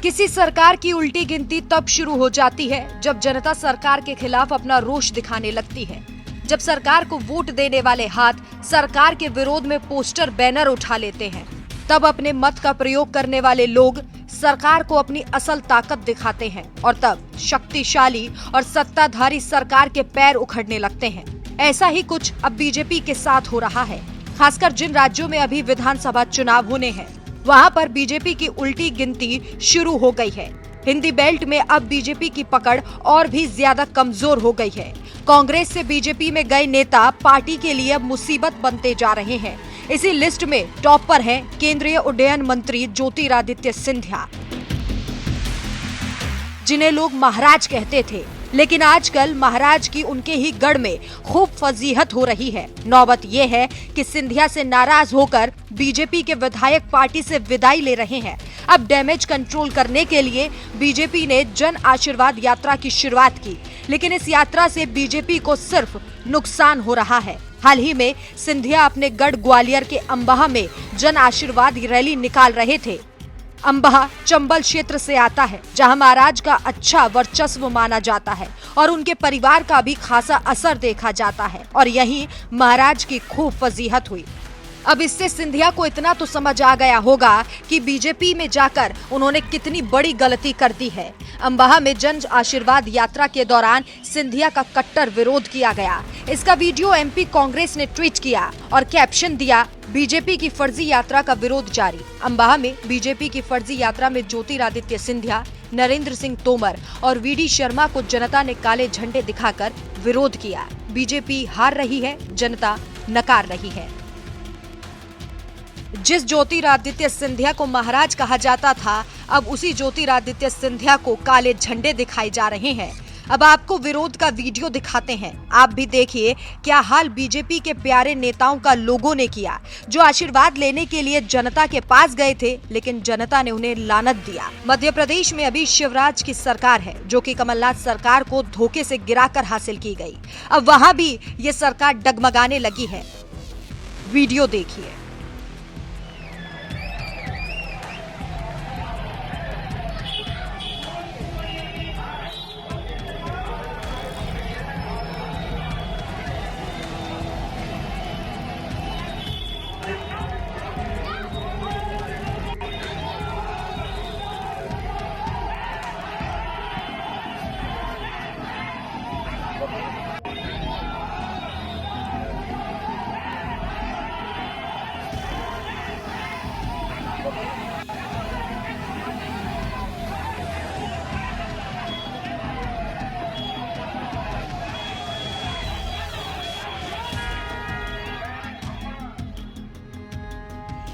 किसी सरकार की उल्टी गिनती तब शुरू हो जाती है जब जनता सरकार के खिलाफ अपना रोष दिखाने लगती है। जब सरकार को वोट देने वाले हाथ सरकार के विरोध में पोस्टर बैनर उठा लेते हैं, तब अपने मत का प्रयोग करने वाले लोग सरकार को अपनी असल ताकत दिखाते हैं और तब शक्तिशाली और सत्ताधारी सरकार के पैर उखड़ने लगते हैं। ऐसा ही कुछ अब बीजेपी के साथ हो रहा है। खासकर जिन राज्यों में अभी विधानसभा चुनाव होने हैं, वहां पर बीजेपी की उल्टी गिनती शुरू हो गई है। हिंदी बेल्ट में अब बीजेपी की पकड़ और भी ज्यादा कमजोर हो गई है। कांग्रेस से बीजेपी में गए नेता पार्टी के लिए अब मुसीबत बनते जा रहे हैं। इसी लिस्ट में टॉप पर हैं केंद्रीय उड्डयन मंत्री ज्योतिरादित्य सिंधिया, जिन्हें लोग महाराज कहते थे, लेकिन आजकल महाराज की उनके ही गढ़ में खूब फजीहत हो रही है। नौबत ये है कि सिंधिया से नाराज होकर बीजेपी के विधायक पार्टी से विदाई ले रहे हैं। अब डैमेज कंट्रोल करने के लिए बीजेपी ने जन आशीर्वाद यात्रा की शुरुआत की, लेकिन इस यात्रा से बीजेपी को सिर्फ नुकसान हो रहा है। हाल ही में सिंधिया अपने गढ़ ग्वालियर के अंबाह में जन आशीर्वाद रैली निकाल रहे थे। अंबाह चंबल क्षेत्र से आता है, जहां महाराज का अच्छा वर्चस्व माना जाता है और उनके परिवार का भी खासा असर देखा जाता है, और यहीं महाराज की खूब फजीहत हुई। अब इससे सिंधिया को इतना तो समझ आ गया होगा कि बीजेपी में जाकर उन्होंने कितनी बड़ी गलती कर दी है। अंबाह में जन आशीर्वाद यात्रा के दौरान सिंधिया का कट्टर विरोध किया गया। इसका वीडियो एमपी कांग्रेस ने ट्वीट किया और कैप्शन दिया, बीजेपी की फर्जी यात्रा का विरोध जारी। अंबाह में बीजेपी की फर्जी यात्रा में ज्योतिरादित्य सिंधिया, नरेंद्र सिंह तोमर और वीडी शर्मा को जनता ने काले झंडे दिखाकर विरोध किया। बीजेपी हार रही है, जनता नकार रही है। जिस ज्योतिरादित्य सिंधिया को महाराज कहा जाता था, अब उसी ज्योतिरादित्य सिंधिया को काले झंडे दिखाए जा रहे हैं। अब आपको विरोध का वीडियो दिखाते हैं, आप भी देखिए क्या हाल बीजेपी के प्यारे नेताओं का लोगों ने किया, जो आशीर्वाद लेने के लिए जनता के पास गए थे, लेकिन जनता ने उन्हें लानत दिया। मध्य प्रदेश में अभी शिवराज की सरकार है, जो कि कमलनाथ सरकार को धोखे से गिराकर हासिल की गई। अब वहां भी ये सरकार डगमगाने लगी है। वीडियो देखिए।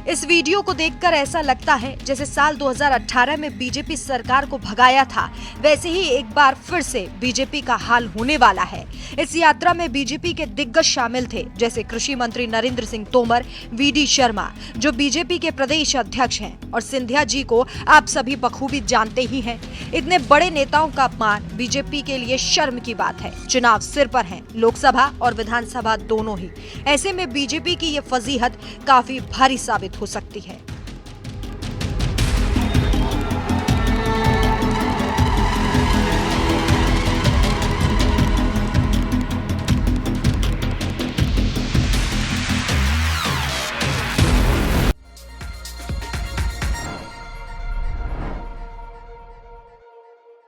इस वीडियो को देखकर ऐसा लगता है जैसे साल 2018 में बीजेपी सरकार को भगाया था, वैसे ही एक बार फिर से बीजेपी का हाल होने वाला है। इस यात्रा में बीजेपी के दिग्गज शामिल थे, जैसे कृषि मंत्री नरेंद्र सिंह तोमर, वीडी शर्मा, जो बीजेपी के प्रदेश अध्यक्ष हैं, और सिंधिया जी को आप सभी बखूबी जानते ही हैं। इतने बड़े नेताओं का अपमान बीजेपी के लिए शर्म की बात है। चुनाव सिर पर है, लोकसभा और विधानसभा दोनों ही। ऐसे में बीजेपी की ये फजीहत काफी भारी साबित हो सकती है।